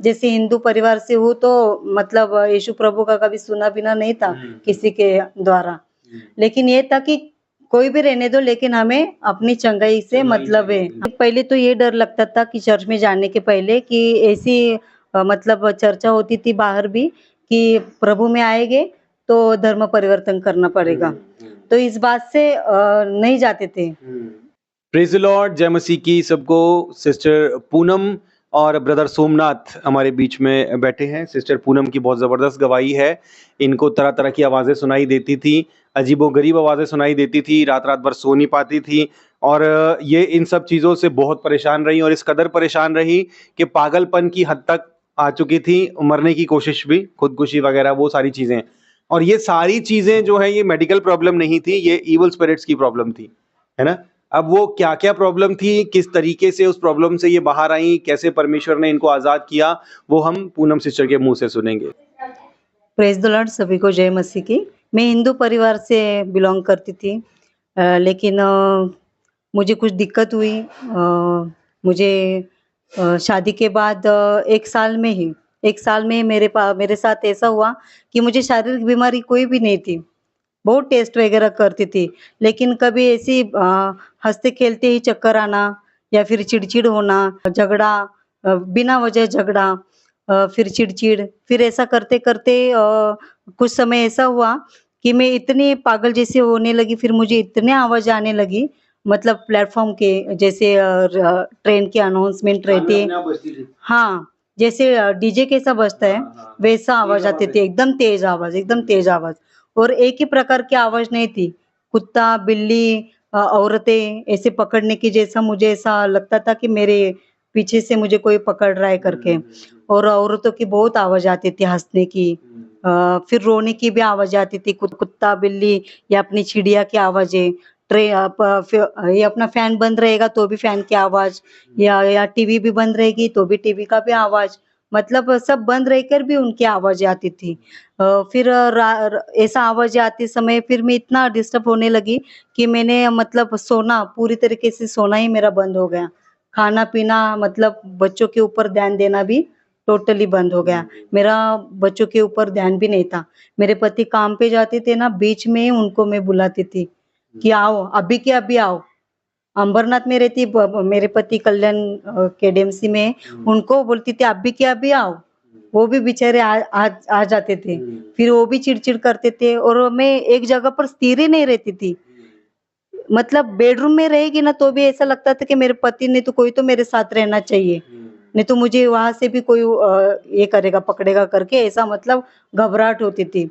जैसे हिंदू परिवार से हूँ तो मतलब यीशु प्रभु का कभी सुना बिना नहीं था किसी के द्वारा। लेकिन ये था कि कोई भी रहने दो, लेकिन हमें अपनी चंगाई से मतलब है। पहले तो ये डर लगता था कि चर्च में जाने के पहले कि ऐसी मतलब चर्चा होती थी बाहर भी कि प्रभु में आएंगे तो धर्म परिवर्तन करना पड़ेगा, तो इस बात से नहीं जाते थे। प्रेज द लॉर्ड, जय मसीह की सबको। सिस्टर पूनम और ब्रदर सोमनाथ हमारे बीच में बैठे हैं। सिस्टर पूनम की बहुत ज़बरदस्त गवाही है। इनको तरह तरह की आवाज़ें सुनाई देती थी, अजीबोगरीब आवाज़ें सुनाई देती थी, रात रात भर सो नहीं पाती थी, और ये इन सब चीज़ों से बहुत परेशान रही, और इस कदर परेशान रही कि पागलपन की हद तक आ चुकी थी, मरने की कोशिश भी, खुदकुशी वगैरह, वो सारी चीज़ें। और ये सारी चीज़ें जो है, ये मेडिकल प्रॉब्लम नहीं थी, ये इवल स्पिरिट्स की प्रॉब्लम थी, है ना। अब वो क्या क्या प्रॉब्लम थी, किस तरीके से उस प्रॉब्लम से ये बाहर आई, कैसे परमेश्वर ने इनको आजाद किया, वो हम पूनम सिस्टर के मुंह से सुनेंगे। प्रेज द लॉर्ड, सभी को जय मसीह की। मैं हिंदू परिवार से बिलोंग करती थी, लेकिन मुझे कुछ दिक्कत हुई। मुझे शादी के बाद एक साल में मेरे साथ ऐसा हुआ कि मुझे शारीरिक बीमारी कोई भी नहीं थी। बहुत टेस्ट वगैरह करती थी, लेकिन कभी ऐसी हंसते खेलते ही चक्कर आना या फिर चिड़चिड़ होना, झगड़ा, बिना वजह झगड़ा, फिर चिड़चिड़, फिर ऐसा करते करते कुछ समय ऐसा हुआ कि मैं इतनी पागल जैसी होने लगी। फिर मुझे इतने आवाज आने लगी, मतलब प्लेटफॉर्म के जैसे ट्रेन की अनाउंसमेंट रहती है, हाँ, जैसे डीजे कैसा बजता है वैसा आवाज आती थी, एकदम तेज आवाज। और एक ही प्रकार की आवाज नहीं थी, कुत्ता, बिल्ली, औरतें ऐसे पकड़ने की जैसा मुझे ऐसा लगता था कि मेरे पीछे से मुझे कोई पकड़ रहा है करके। और औरतों की बहुत आवाज आती थी, हंसने की, फिर रोने की भी आवाज आती थी, कुत्ता, बिल्ली या अपनी चिड़िया की आवाजें। ये अपना फैन बंद रहेगा तो भी फैन की आवाज, या टीवी भी बंद रहेगी तो भी टीवी का भी आवाज, मतलब सब बंद रहकर भी उनकी आवाजें आती थी। फिर ऐसा आवाज आते समय फिर मैं इतना डिस्टर्ब होने लगी कि मैंने मतलब सोना, पूरी तरीके से सोना ही मेरा बंद हो गया। खाना पीना, मतलब बच्चों के ऊपर ध्यान देना भी टोटली बंद हो गया। मेरा बच्चों के ऊपर ध्यान भी नहीं था। मेरे पति काम पे जाते थे ना, बीच में उनको मैं बुलाती थी कि आओ, अभी के अभी आओ। अंबरनाथ में रहती मेरे पति, कल्याण केडीएमसी में, उनको बोलती थी अभी के अभी आओ। वो भी बेचारे आ जाते थे। फिर वो भी चिड़चिड़ करते थे, और मैं एक जगह पर स्थिर ही नहीं रहती थी। मतलब बेडरूम में रहेगी ना तो भी ऐसा लगता था कि मेरे पति ने तो कोई तो मेरे साथ रहना चाहिए, नहीं तो मुझे वहां से भी कोई ये करेगा, पकड़ेगा करके, ऐसा मतलब घबराहट होती थी।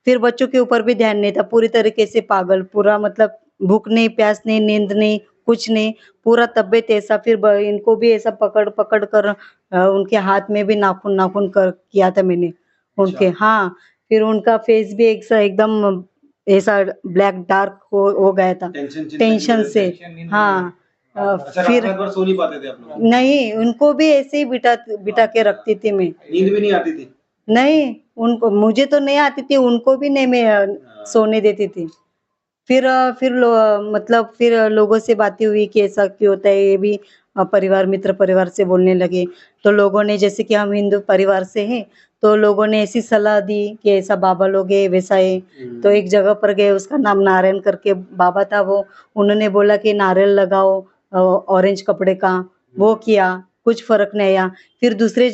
फिर बच्चों के ऊपर भी ध्यान नहीं था, पूरी तरीके से पागल, पूरा मतलब भूख नहीं, प्यास नहीं, नींद नहीं, कुछ नहीं, पूरा तबीयत ऐसा। फिर इनको भी ऐसा पकड़ पकड़ कर उनके हाथ में भी नाखून नाखून कर किया था मैंने उनके। हाँ, फिर उनका फेस भी एकदम ऐसा ब्लैक डार्क हो गया था टेंशन से। हाँ, फिर रात भर सो नहीं पाते थे आप लोग? नहीं, उनको भी ऐसे ही बिठा बिठा के रखती थी मैं। नींद भी नहीं आती थी? नहीं, उनको, मुझे तो नहीं आती थी, उनको भी नहीं मैं सोने देती थी। फिर मतलब फिर लोगों से बातें हुई कि ऐसा क्यों होता है, ये भी परिवार, मित्र परिवार से बोलने लगे। तो लोगों ने, जैसे कि हम हिंदू परिवार से हैं, तो लोगों ने ऐसी सलाह दी कि ऐसा बाबा लोग है, वैसा है। तो एक जगह पर गए, उसका नाम नारायण करके बाबा था वो, उन्होंने बोला कि नारियल लगाओ ऑरेंज कपड़े का, वो किया, कुछ फर्क नहीं आया। फिर दूसरी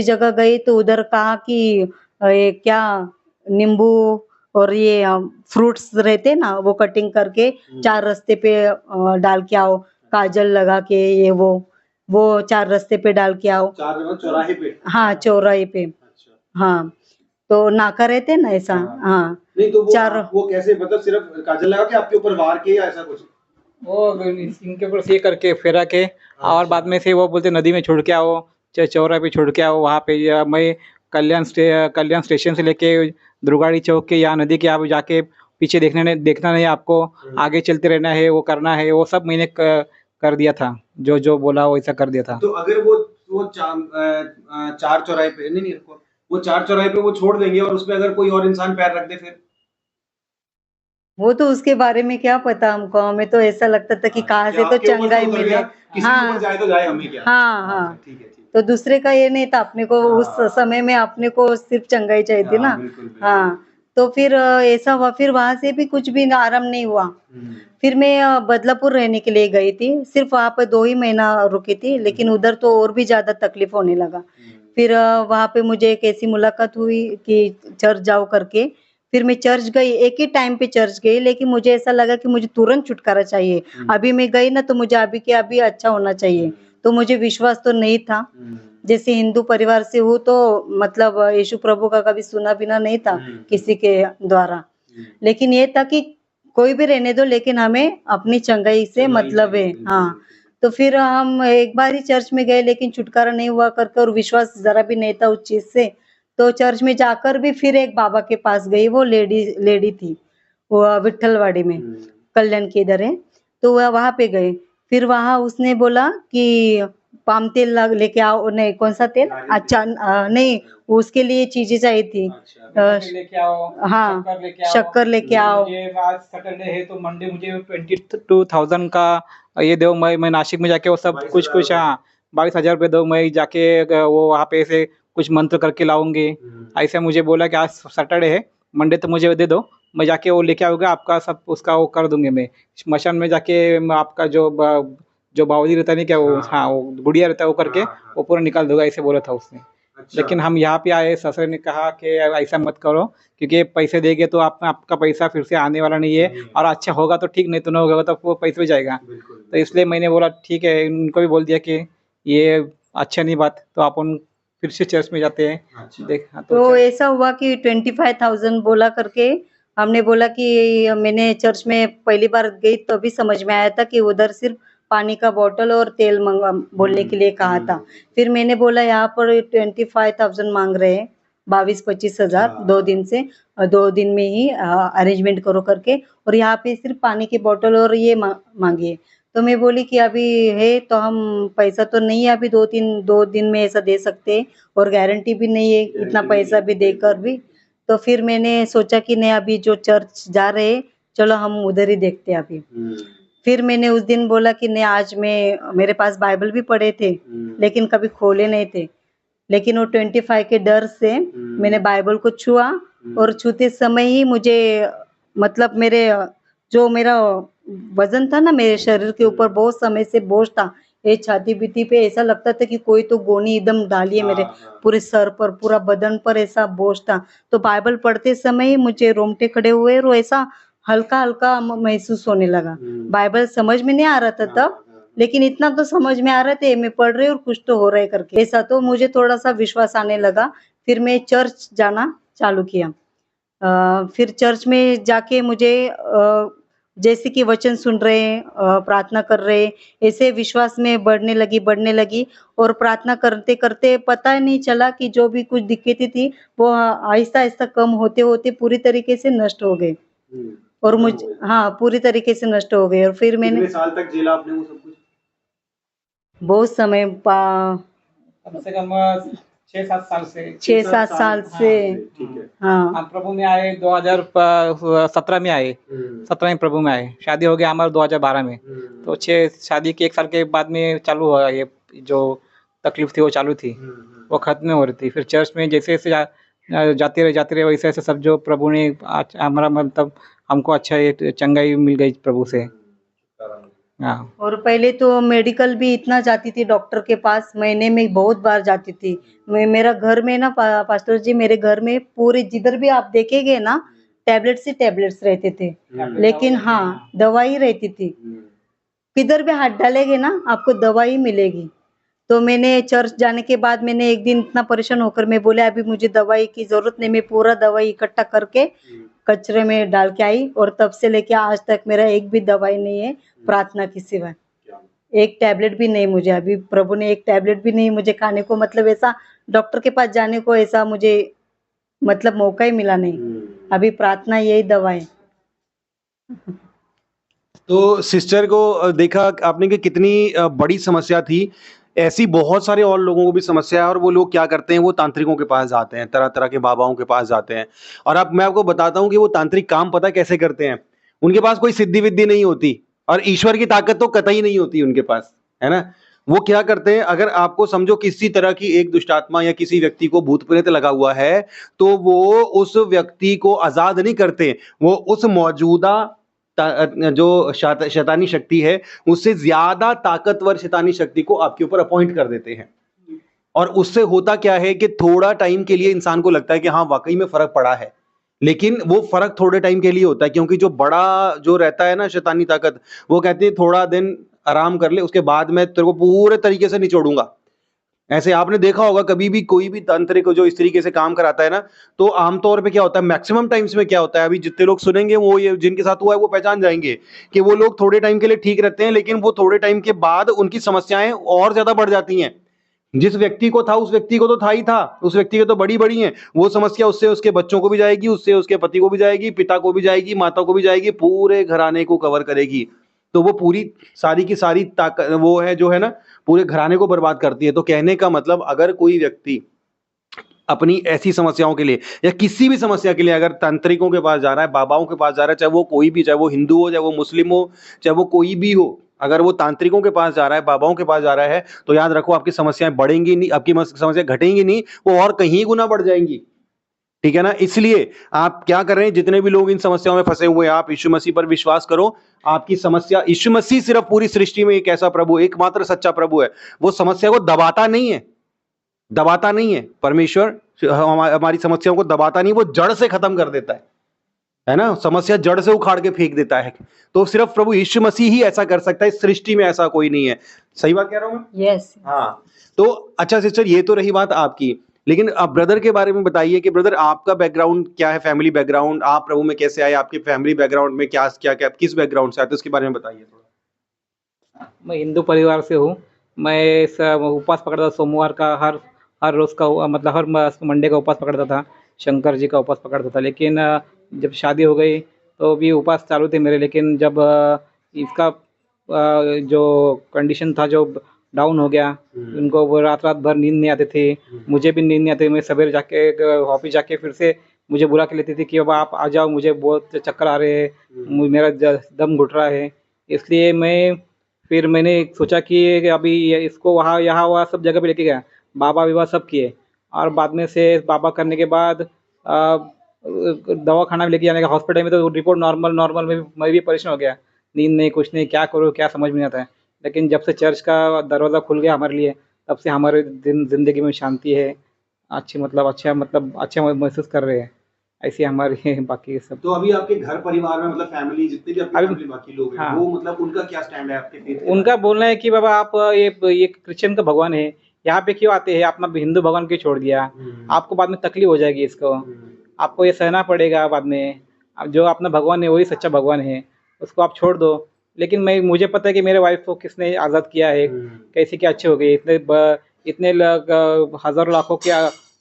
जगह गई तो उधर कहा कि ये क्या, नींबू और ये फ्रूट्स रहते ना, वो कटिंग करके 4 रास्ते पे डाल के आओ, काजल लगा के, ये वो 4 रास्ते पे डाल के आओ। चौराहे पे? हाँ, चौराहे पे। अच्छा। हाँ, तो नाका रहते ना ऐसा। हाँ, नहीं तो चार, वो कैसे, मतलब सिर्फ काजल लगा के आपके ऊपर वार के, या ऐसा कुछ? वो इनके ऊपर से करके फेरा के, और बाद में से वो बोलते नदी में छोड़ के आओ, चौरा पे छोड़ के आओ वहाँ पे। या मैं कल्याण स्टेशन से लेके दुर्गाड़ी चौक के यहाँ नदी के आप जाके पीछे देखना नहीं आपको, आगे चलते रहना है, वो करना है, वो सब मैंने कर दिया था, जो जो बोला वैसा कर दिया था। तो अगर वो चार चौराहे पे नहीं, वो 4 चौराहे पे वो छोड़ देंगे, और उसपे अगर कोई और इंसान पैर रख दे फिर? वो तो उसके बारे में क्या पता हमको, हमें तो ऐसा लगता था कि कहाँ से तो चंगाई मिले। किसी के ऊपर जाए तो जाए, हमें क्या। हाँ हाँ, ठीक है। तो दूसरे का ये नहीं था, अपने को उस हाँ। समय में अपने को सिर्फ चंगाई चाहिए थी ना। हाँ, बिल्कुल, बिल्कुल। हाँ, तो फिर ऐसा हुआ, फिर वहां से भी कुछ भी आराम नहीं हुआ। फिर मैं बदलापुर रहने के लिए गई थी, सिर्फ वहां पे 2 ही महीना रुकी थी, लेकिन उधर तो और भी ज्यादा तकलीफ होने लगा। फिर वहां पे मुझे एक ऐसी मुलाकात हुई कि चर्च जाओ करके। फिर मैं चर्च गई, एक ही टाइम पे चर्च गई, लेकिन मुझे ऐसा लगा कि मुझे तुरंत छुटकारा चाहिए। अभी मैं गई ना तो मुझे अभी के अभी अच्छा होना चाहिए। तो मुझे विश्वास तो नहीं था, जैसे हिंदू परिवार से हूँ तो मतलब यीशु प्रभु का कभी सुना बिना नहीं था किसी के द्वारा। लेकिन ये था कि कोई भी रहने दो, लेकिन हमें अपनी चंगाई से मतलब है। हाँ, तो फिर हम एक बार ही चर्च में गए, लेकिन छुटकारा नहीं हुआ करके, और विश्वास जरा भी नहीं था उस चीज से। तो चर्च में जाकर भी फिर एक बाबा के पास गई, वो लेडी थी, वो विठलवाड़ी में, कल्याण के इधर है। तो वह वहां पे गए। फिर वहां उसने बोला कि पाम तेल लेके आओ, नहीं कौन सा तेल, अच्छा नहीं, उसके लिए चीजें चाहिए थी। मिठाई लेके आओ, हाँ, शक्कर लेके आओ। शक्कर लेके आओ। मुझे आज सैटरडे है तो मंडे मुझे 22,000 का ये दो। मैं नासिक में जाके वो सब कुछ 22,000 हाँ 22,000 रुपये दो, मैं जाके वो वहाँ पे से कुछ मंत्र करके लाऊंगी। ऐसे मुझे बोला कि आज सैटरडे है, मंडे तो मुझे दे दो, मैं जाके वो लेके आऊँगा, आपका सब उसका वो कर दूंगी मैं। स्मशान में जाके मैं आपका जो बावली रहता है नहीं क्या, वो हाँ वो गुड़िया रहता है, वो करके वो पूरा निकाल दूंगा, ऐसे बोला था उसने। लेकिन हम यहाँ पे आए, ससुर ने कहा कि ऐसा मत करो, क्योंकि पैसे देंगे तो आपका पैसा फिर से आने वाला नहीं है, और अच्छा होगा तो ठीक, नहीं तो नहीं होगा तो वो पैसे भी जाएगा। तो इसलिए मैंने बोला ठीक है, उनको भी बोल दिया कि ये अच्छा नहीं बात, तो अपन फिर से चर्च में जाते हैं। देख हाँ, तो चर्च- ऐसा हुआ कि 25,000 बोला करके, हमने बोला कि मैंने चर्च में पहली बार गई तो अभी समझ में आया था कि उधर सिर्फ पानी का बोतल और तेल मंगा बोलने के लिए कहा था। फिर मैंने बोला यहाँ पर 25,000 मांग रहे हैं, 22-25,000 2 दिन से, 2 दिन में ही अरेंजमेंट करो करके, और यहाँ पे सिर्फ पानी की बोतल और ये मांगिए। तो मैं बोली कि अभी है तो हम पैसा तो नहीं है अभी 2 दिन में ऐसा दे सकते, और गारंटी भी नहीं है इतना पैसा भी देकर भी। तो फिर मैंने सोचा कि नहीं, अभी जो चर्च जा रहे हैं, चलो हम उधर ही देखते हैं अभी। फिर मैंने उस दिन बोला कि नहीं, आज मेरे पास बाइबल भी पढ़े थे, लेकिन कभी खोले नहीं थे। लेकिन वो 25 के डर से मैंने बाइबल को छुआ, और छूते समय ही मुझे मतलब जो मेरा वजन था ना मेरे शरीर के ऊपर, बहुत समय से बोझ था, ये छाती बीती पे ऐसा लगता था कि कोई तो गोनी एकदम डाली है मेरे पूरे सर पर, पूरा बदन पर ऐसा बोझ था। तो बाइबल पढ़ते समय ही मुझे रोंगटे खड़े हुए, और ऐसा हल्का हल्का महसूस होने लगा। बाइबल समझ में नहीं आ रहा था तब, लेकिन इतना तो समझ में आ रहे थे, मैं पढ़ रही और कुछ तो हो रहा है करके, ऐसा तो मुझे थोड़ा सा विश्वास आने लगा। फिर मैं चर्च जाना चालू किया। फिर चर्च में जाके मुझे जैसे कि वचन सुन रहे हैं, प्रार्थना कर रहे हैं, ऐसे विश्वास में बढ़ने लगी, और प्रार्थना करते करते पता ही नहीं चला कि जो भी कुछ दिक्कतें थी वो आहिस्ता आहिस्ता कम होते होते पूरी तरीके से नष्ट हो गए। और मुझे हाँ, पूरी तरीके से नष्ट हो गए। और फिर मैंने कितने साल तक झेला आपने वो सब कुछ? बहुत समय कम से कम 6-7 साल से 6-7 साल से, ठीक है। हाँ। हम प्रभु में आए 2017 में आए, 17 में प्रभु में आए, शादी हो गया हमारा 2012 में। तो शादी के 1 साल के बाद में चालू हुआ ये जो तकलीफ थी, वो चालू थी, वो खत्म हो रही थी। फिर चर्च में जैसे जैसे जाते रहे वैसे वैसे सब जो प्रभु ने हमारा मतलब हमको अच्छा ये चंगाई मिल गई प्रभु से। हाँ, और पहले तो मेडिकल भी इतना जाती थी डॉक्टर के पास, महीने में बहुत बार जाती थी। मेरा घर में ना पास्टर जी, मेरे घर में पूरे जिधर भी आप देखेंगे ना, टैबलेट्स ही टैबलेट्स रहते थे, लेकिन हाँ, दवाई रहती थी। किधर भी हाथ डालेंगे ना, आपको दवाई मिलेगी। तो मैंने चर्च जाने के बाद मैंने एक दिन इतना परेशान होकर मैं बोले अभी मुझे दवाई की जरूरत नहीं, मैं पूरा दवाई इकट्ठा करके कचरे में डाल के आई, और तब से लेके आज तक मेरा एक भी दवाई नहीं है प्रार्थना के सिवा। एक टैबलेट भी नहीं मुझे, अभी प्रभु ने एक टैबलेट भी नहीं मुझे खाने को, मतलब ऐसा डॉक्टर के पास जाने को ऐसा मुझे मतलब मौका ही मिला नहीं। अभी प्रार्थना यही दवा है। तो सिस्टर को देखा आपने कि कितनी बड़ी समस्या थी। ऐसी बहुत सारे और लोगों को भी समस्या है, और वो लोग क्या करते हैं, वो तांत्रिकों के पास जाते हैं, तरह तरह के बाबाओं के पास जाते हैं। और अब मैं आपको बताता हूँ कि वो तांत्रिक काम पता कैसे करते हैं। उनके पास कोई सिद्धि विद्धि नहीं होती, और ईश्वर की ताकत तो कतई नहीं होती उनके पास, है ना। वो क्या करते हैं, अगर आपको समझो किसी तरह की एक दुष्ट आत्मा या किसी व्यक्ति को भूत प्रेत लगा हुआ है, तो वो उस व्यक्ति को आजाद नहीं करते, वो उस मौजूदा जो शैतानी शक्ति है, उससे ज्यादा ताकतवर शैतानी शक्ति को आपके ऊपर अपॉइंट कर देते हैं। और उससे होता क्या है कि थोड़ा टाइम के लिए इंसान को लगता है कि हाँ वाकई में फर्क पड़ा है, लेकिन वो फर्क थोड़े टाइम के लिए होता है, क्योंकि जो बड़ा जो रहता है ना शैतानी ताकत, वो कहती है थोड़ा दिन आराम कर ले, उसके बाद मैं तेरे को पूरे तरीके से निचोड़ूंगा। ऐसे आपने देखा होगा कभी भी कोई भी तांत्रिक जो इस तरीके से काम कराता है ना, तो आमतौर पे क्या होता है, मैक्सिमम टाइम्स में क्या होता है, अभी जितने लोग सुनेंगे वो ये जिनके साथ हुआ है वो पहचान जाएंगे कि वो लोग थोड़े टाइम के लिए ठीक रहते हैं, लेकिन वो थोड़े टाइम के बाद उनकी समस्याएं और ज्यादा बढ़ जाती हैं। जिस व्यक्ति को था उस व्यक्ति को तो था ही था, उस व्यक्ति की तो बड़ी बड़ी है वो समस्या, उससे उसके बच्चों को भी जाएगी, उससे उसके पति को भी जाएगी, पिता को भी जाएगी, माता को भी जाएगी, पूरे घराने को कवर करेगी। तो वो पूरी सारी की सारी ताकत वो है जो है ना, पूरे घराने को बर्बाद करती है। तो कहने का मतलब, अगर कोई व्यक्ति अपनी ऐसी समस्याओं के लिए या किसी भी समस्या के लिए अगर तांत्रिकों के पास जा रहा है, बाबाओं के पास जा रहा है, चाहे वो कोई भी, चाहे वो हिंदू हो, चाहे वो मुस्लिम हो, चाहे वो कोई भी हो, अगर वो तांत्रिकों के पास जा रहा है, बाबाओं के पास जा रहा है, तो याद रखो आपकी समस्याएं बढ़ेंगी नहीं, आपकी समस्या घटेंगी नहीं, वो और कहीं गुना बढ़ जाएंगी। ठीक है ना? इसलिए आप क्या कर रहे हैं, जितने भी लोग इन समस्याओं में फंसे हुए हैं, आप यीशु मसीह पर विश्वास करो। आपकी समस्या, यीशु मसीह सिर्फ पूरी सृष्टि में एक ऐसा प्रभु, एकमात्र सच्चा प्रभु है, वो समस्या को दबाता नहीं है, दबाता नहीं है। परमेश्वर हमारी समस्याओं को दबाता नहीं, वो जड़ से खत्म कर देता है ना, समस्या जड़ से उखाड़ के फेंक देता है। तो सिर्फ प्रभु यीशु मसीह ही ऐसा कर सकता है, इस सृष्टि में ऐसा कोई नहीं है। सही बात कह रहा हूं मैं? यस। हाँ। तो अच्छा सिस्टर, ये तो रही बात आपकी, लेकिन अब ब्रदर के बारे में बताइए कि ब्रदर आपका बैकग्राउंड क्या है, फैमिली बैकग्राउंड, आप प्रभु में कैसे आए, आपके फैमिली बैकग्राउंड में क्या क्या क्या किस बैकग्राउंड से आते हैं, उसके बारे में बताइए थोड़ा। मैं हिंदू परिवार से हूँ। मैं उपवास पकड़ता था सोमवार का, हर हर रोज़ का मतलब हर मंडे का उपवास पकड़ता था, शंकर जी का उपवास पकड़ता था। लेकिन जब शादी हो गई तो भी उपवास चालू थे मेरे। लेकिन जब इसका जो कंडीशन था जो डाउन हो गया, उनको वो रात रात भर नींद नहीं आती थी, मुझे भी नींद नहीं आती। मैं सवेरे जाके ऑफिस जाके फिर से मुझे बुला के लेती थी कि अब आप आ जाओ, मुझे बहुत चक्कर आ रहे हैं, मेरा दम घुट रहा है। इसलिए फिर मैंने सोचा कि अभी इसको वहाँ यहाँ वहाँ सब जगह पे लेके गया, बाबा विवाह सब किए। और बाद में से बाबा करने के बाद दवा खाना में लेके जाने का, हॉस्पिटल में तो रिपोर्ट नॉर्मल नॉर्मल में मैं भी परेशान हो गया, नींद नहीं कुछ नहीं, क्या करूँ क्या समझ में नहीं आता है। लेकिन जब से चर्च का दरवाज़ा खुल गया हमारे लिए, तब से हमारे ज़िंदगी में शांति है, अच्छा महसूस कर रहे हैं। ऐसी हमारी बाकी सब। तो अभी आपके घर परिवार में मतलब फैमिली, जितने भी आपकी अभी फैमिली बाकी लोग हैं, हाँ, वो मतलब उनका क्या स्टैंड है आपके फेथ के उनका बारे बोलना है कि बाबा आप ये क्रिश्चियन का भगवान है, यहाँ पे क्यों आते हैं, अपना हिंदू भगवान क्यों छोड़ दिया, में? आपको बाद में तकलीफ हो जाएगी इसको, आपको ये सहना पड़ेगा बाद में। अब जो अपना भगवान है वही सच्चा भगवान है, उसको आप छोड़ दो। लेकिन मुझे पता है कि मेरे वाइफ को किसने आज़ाद किया है, कैसे क्या अच्छे हो गए। इतने हज़ारों लाखों के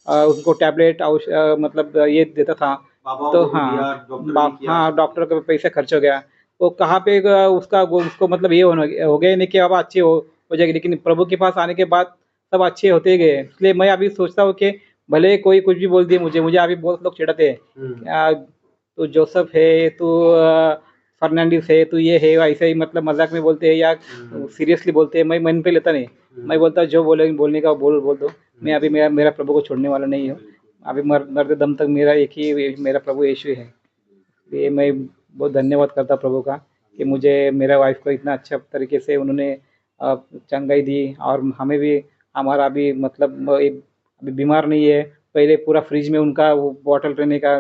उनको टैबलेट मतलब ये देता था। बाबाओं तो को भी दिया, हाँ, डॉक्टर ने किया। हाँ, डॉक्टर का पैसा खर्च हो गया। वो कहाँ पे उसको मतलब ये हो गया नहीं कि अब अच्छी हो जाएगी। लेकिन प्रभु के पास आने के बाद सब अच्छे होते ही गए। इसलिए मैं अभी सोचता हूँ कि भले कोई कुछ भी बोल दिए मुझे अभी बहुत लोग चिढ़ाते हैं, तू जोसेफ है, तू फर्नांडिस है, तू ये है, ऐसे ही मतलब मजाक में बोलते हैं या सीरियसली बोलते हैं। मैं मन पे लेता नहीं, मैं बोलता जो बोलने का बोल दो। मैं अभी मेरा प्रभु को छोड़ने वाला नहीं हूँ। अभी मरते दम तक मेरा एक ही मेरा प्रभु यीशु है। ये मैं बहुत धन्यवाद करता प्रभु का कि मुझे मेरा वाइफ को इतना अच्छा तरीके से उन्होंने चंगाई दी। और हमें भी, हमारा भी मतलब अभी बीमार नहीं है। पहले पूरा फ्रिज में उनका वो बॉटल रहने का,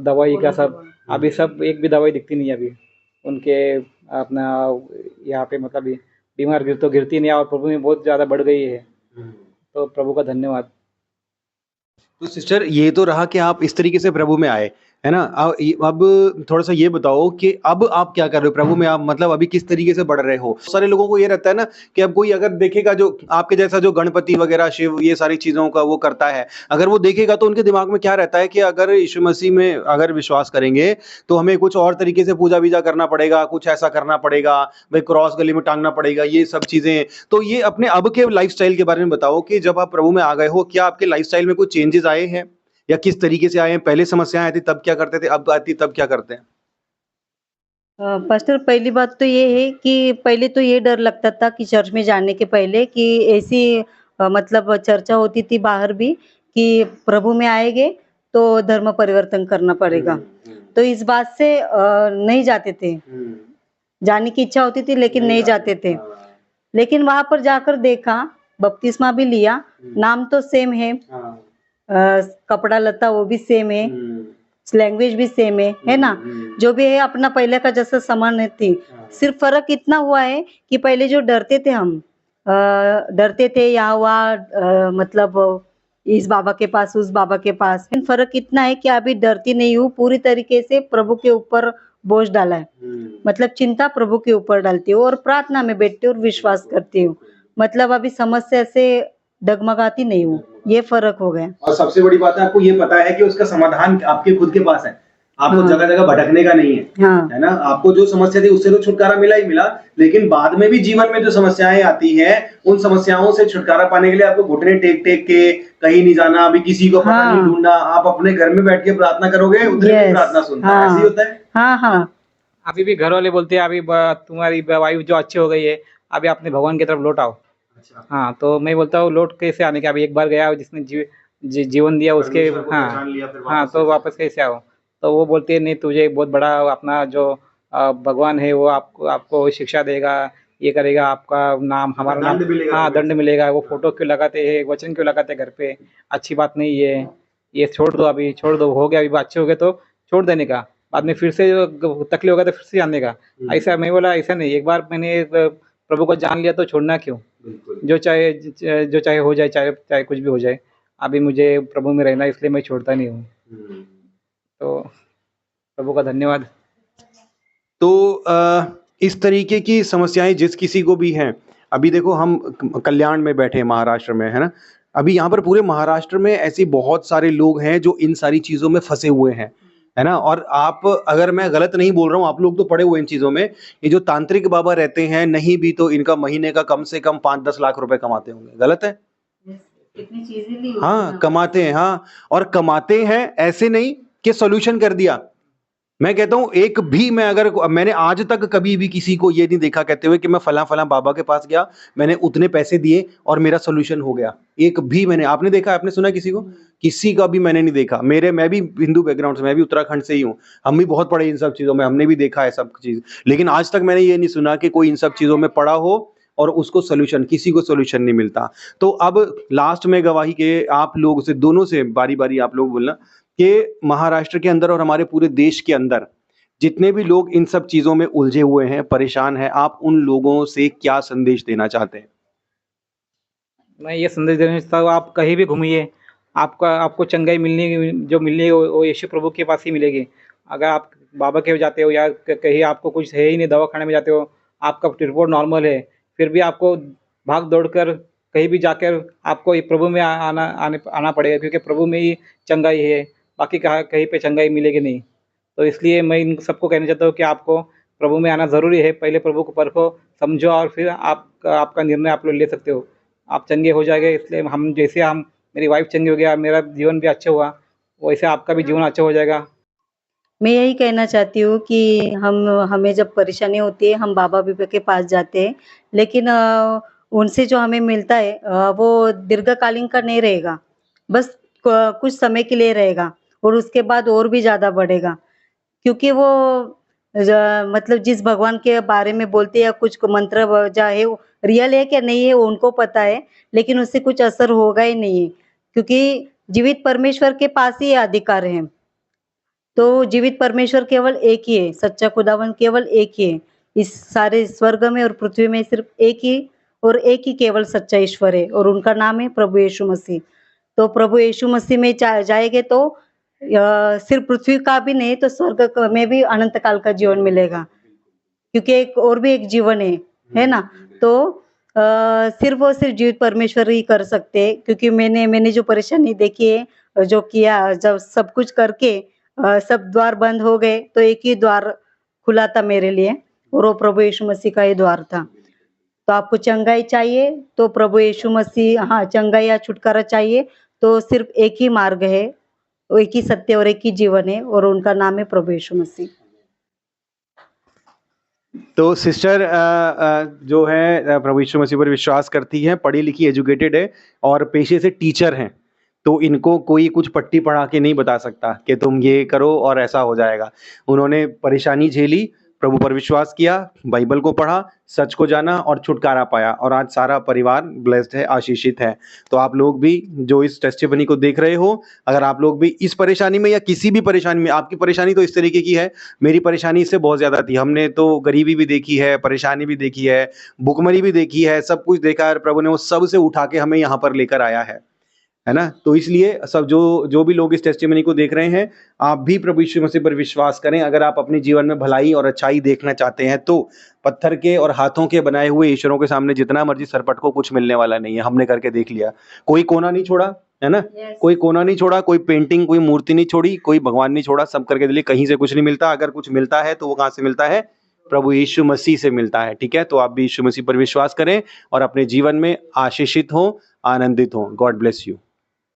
दवाई का सब, अभी सब एक भी दवाई दिखती नहीं है अभी उनके अपना यहाँ पे। मतलब बीमार गिरती नहीं है, और प्रभु में बहुत ज़्यादा बढ़ गई है। तो प्रभु का धन्यवाद। तो सिस्टर, ये तो रहा कि आप इस तरीके से प्रभु में आए, है ना। अब थोड़ा सा ये बताओ कि अब आप क्या कर रहे हो प्रभु में, आप मतलब अभी किस तरीके से बढ़ रहे हो। बहुत सारे लोगों को ये रहता है ना कि अब कोई अगर देखेगा जो आपके जैसा जो गणपति वगैरह, शिव, ये सारी चीजों का वो करता है, अगर वो देखेगा तो उनके दिमाग में क्या रहता है कि अगर यीशु मसीह में अगर विश्वास करेंगे तो हमें कुछ और तरीके से पूजा बीजा करना पड़ेगा, कुछ ऐसा करना पड़ेगा, भाई क्रॉस गले में टांगना पड़ेगा, ये सब चीजें। तो ये अपने अब के लाइफस्टाइल के बारे में बताओ कि जब आप प्रभु में आ गए हो, क्या आपके लाइफस्टाइल में कुछ चेंजेस आए हैं या किस तरीके से आए हैं। पहले समस्याएं आती तब क्या करते थे, अब आती तब क्या करते हैं। पास्टर, पहली बात तो ये है कि पहले तो ये डर लगता था कि चर्च में जाने के पहले कि ऐसी मतलब चर्चा होती थी बाहर भी कि प्रभु में आएंगे तो धर्म परिवर्तन करना पड़ेगा। तो इस बात से नहीं जाते थे। जाने की इच्छा होती थी लेकिन नहीं जाते थे। लेकिन वहां पर जाकर देखा, बपतिस्मा भी लिया, नाम तो सेम है, कपड़ा लता वो भी सेम है, लैंग्वेज भी सेम है ना? जो भी है अपना पहले का जैसा समान है थी। सिर्फ फर्क इतना हुआ है कि पहले जो डरते थे हम, डरते थे यहाँ वहाँ, मतलब इस बाबा के पास उस बाबा के पास, लेकिन फर्क इतना है कि अभी डरती नहीं हूँ, पूरी तरीके से प्रभु के ऊपर बोझ डाला है। मतलब चिंता प्रभु के ऊपर डालती हूँ और प्रार्थना में बैठती हूँ और विश्वास करती हूँ। मतलब अभी समस्या से डगमगाती नहीं हूँ, ये फर्क हो गया। और सबसे बड़ी बात है, आपको ये पता है कि उसका समाधान आपके खुद के पास है। आपको हाँ। जगह जगह भटकने का नहीं है, हाँ। है ना? आपको जो समस्या थी उससे तो छुटकारा मिला ही मिला, लेकिन बाद में भी जीवन में जो समस्याएं आती हैं, उन समस्याओं से छुटकारा पाने के लिए आपको घुटने टेक टेक के कहीं नहीं जाना, अभी किसी को पता नहीं हाँ। ढूंढना, आप अपने घर में बैठ के प्रार्थना करोगे, उधर भी यस। प्रार्थना सुनता है। ऐसे ही हाँ। होता है। हाँ हाँ। अभी भी घर वाले बोलते हैं अभी तुम्हारी वाइफ जो अच्छी हो गई है, अभी अपने भगवान की तरफ लौट आओ। अच्छा, हाँ, तो मैं बोलता हूँ लौट कैसे आने का, अभी एक बार गया जिसने जीवन दिया उसके। परमेश्वर को हाँ। पहचान लिया, फिर हाँ, वापस तो कैसे? वापस कैसे आओ? तो वो बोलते हैं नहीं, तुझे बहुत बड़ा अपना जो भगवान है वो आपको शिक्षा देगा, ये करेगा, आपका नाम हमारा नाम। दंड मिलेगा हाँ, तुम्हें। दंड मिलेगा। वो फोटो क्यों लगाते हैं, वचन क्यों लगाते हैं घर पे? अच्छी बात नहीं है, ये छोड़ दो, अभी छोड़ दो, हो गया, अभी अच्छे हो गए तो छोड़ देने का, बाद में फिर से तकलीफ होगा तो फिर से आने का। ऐसा मैं बोला ऐसा नहीं, एक बार मैंने प्रभु को जान लिया तो छोड़ना क्यों? बिल्कुल। जो चाहे हो जाए, चाहे चाहे कुछ भी हो जाए, अभी मुझे प्रभु में रहना है, इसलिए मैं छोड़ता नहीं हूँ। तो प्रभु का धन्यवाद। तो इस तरीके की समस्याएं जिस किसी को भी हैं, अभी देखो हम कल्याण में बैठे हैं महाराष्ट्र में, है ना? अभी यहाँ पर पूरे महाराष्ट्र में ऐसे बहुत सारे लोग हैं जो इन सारी चीजों में फंसे हुए हैं, है ना? और आप, अगर मैं गलत नहीं बोल रहा हूँ, आप लोग तो पड़े हुए इन चीजों में, ये जो तांत्रिक बाबा रहते हैं, नहीं भी तो इनका महीने का कम से कम 5-10 लाख रुपए कमाते होंगे। गलत है? कितनी चीजें ली होती हाँ, हैं। कमाते हैं। हाँ, और कमाते हैं ऐसे नहीं कि सॉल्यूशन कर दिया। मैं कहता हूं, एक भी मैंने आज तक कभी भी किसी को ये नहीं देखा कहते हुए कि मैं फला फला बाबा के पास गया, मैंने उतने पैसे दिए और मेरा सोल्यूशन हो गया। एक भी मैंने, आपने देखा, आपने सुना किसी को? किसी का भी मैंने नहीं देखा। मैं भी हिंदू बैकग्राउंड से, मैं भी उत्तराखंड से ही हूँ, हम भी बहुत पढ़े इन सब चीजों में, हमने भी देखा है सब चीज, लेकिन आज तक मैंने ये नहीं सुना कि कोई इन सब चीजों में पड़ा हो और उसको सोल्यूशन, किसी को सोल्यूशन नहीं मिलता। तो अब लास्ट में गवाही के आप लोग से, दोनों से बारी बारी आप लोग बोलना कि महाराष्ट्र के अंदर और हमारे पूरे देश के अंदर जितने भी लोग इन सब चीजों में उलझे हुए हैं, परेशान हैं, आप उन लोगों से क्या संदेश देना चाहते हैं? मैं ये संदेश देना चाहता हूँ, आप कहीं भी घूमिए, आपको चंगाई मिलनी वो यीशु प्रभु के पास ही मिलेगी। अगर आप बाबा के जाते हो या कहीं आपको कुछ है ही नहीं, दवाखाने में जाते हो, आपका रिपोर्ट नॉर्मल है, फिर भी आपको भाग दौड़ कर कहीं भी जाकर आपको ये प्रभु में आना पड़ेगा, क्योंकि प्रभु में ही चंगाई है, बाकी कहीं पे चंगाई मिलेगी नहीं। तो इसलिए मैं इन सबको कहना चाहता हूँ कि आपको प्रभु में आना ज़रूरी है। पहले प्रभु को परखो, समझो और फिर आपका निर्णय आप लोग ले सकते हो। आप चंगे हो जाएंगे। इसलिए हम मेरी वाइफ चंगी हो गया, मेरा जीवन भी अच्छा हुआ, वैसे आपका भी जीवन अच्छा हो जाएगा। मैं यही कहना चाहती हूँ कि हमें जब परेशानी होती है हम बाबा बीबा के पास जाते हैं, लेकिन उनसे जो हमें मिलता है वो दीर्घकालीन का नहीं रहेगा, बस कुछ समय के लिए रहेगा और उसके बाद और भी ज़्यादा बढ़ेगा, क्योंकि वो मतलब जिस भगवान के बारे में बोलते हैं या कुछ मंत्र चाहे वो रियल है क्या नहीं है वो उनको पता है, लेकिन उससे कुछ असर होगा ही नहीं है, क्योंकि जीवित परमेश्वर के पास ही ये अधिकार है। तो जीवित परमेश्वर केवल एक ही है, सच्चा खुदावन केवल एक ही है। इस सारे स्वर्ग में और पृथ्वी में सिर्फ एक ही और एक ही केवल सच्चा ईश्वर है और उनका नाम है प्रभु यीशु मसीह। तो प्रभु यीशु मसीह में जाएंगे तो सिर्फ पृथ्वी का भी नहीं तो में भी अनंत काल का जीवन मिलेगा, क्योंकि एक और भी एक जीवन है ना? तो सिर्फ और सिर्फ जीवित परमेश्वर ही कर सकते हैं, क्योंकि मैंने जो परेशानी देखी है, जो किया, जब सब कुछ करके सब द्वार बंद हो गए तो एक ही द्वार खुला था मेरे लिए और वो प्रभु यीशु मसीह का ही द्वार था। तो आपको चंगाई चाहिए तो प्रभु यीशु मसीह, हाँ, चंगाई या छुटकारा चाहिए तो सिर्फ एक ही मार्ग है, वो एक ही सत्य और एक ही जीवन है और उनका नाम है प्रभु यीशु मसीह। तो सिस्टर जो है प्रभु यीशु मसीह पर विश्वास करती हैं, पढ़ी लिखी एजुकेटेड है और पेशे से टीचर हैं। तो इनको कोई कुछ पट्टी पढ़ा के नहीं बता सकता कि तुम ये करो और ऐसा हो जाएगा। उन्होंने परेशानी झेली, प्रभु पर विश्वास किया, बाइबल को पढ़ा, सच को जाना और छुटकारा पाया और आज सारा परिवार ब्लेस्ड है, आशीषित है। तो आप लोग भी जो इस टेस्टिमनी को देख रहे हो, अगर आप लोग भी इस परेशानी में या किसी भी परेशानी में, आपकी परेशानी तो इस तरीके की है, मेरी परेशानी इससे बहुत ज़्यादा थी। हमने तो गरीबी भी देखी है, परेशानी भी देखी है, भुखमरी भी देखी है, सब कुछ देखा है। प्रभु ने वो सब से उठा के हमें यहाँ पर लेकर आया है ना। तो इसलिए सब जो भी लोग इस टेस्टिमनी को देख रहे हैं, आप भी प्रभु यीशु मसीह पर विश्वास करें। अगर आप अपने जीवन में भलाई और अच्छाई देखना चाहते हैं तो पत्थर के और हाथों के बनाए हुए ईश्वरों के सामने जितना मर्जी सरपट को, कुछ मिलने वाला नहीं है। हमने करके देख लिया, कोई कोना नहीं छोड़ा, है ना। कोई कोना नहीं छोड़ा, कोई पेंटिंग, कोई मूर्ति नहीं छोड़ी, कोई भगवान नहीं छोड़ा, सब करके दिले। कहीं से कुछ नहीं मिलता। अगर कुछ मिलता है तो वो कहाँ से मिलता है? प्रभु यीशु मसीह से मिलता है। ठीक है, तो आप भी यीशु मसीह पर विश्वास करें और अपने जीवन में आशीषित हो, आनंदित हो। God bless you.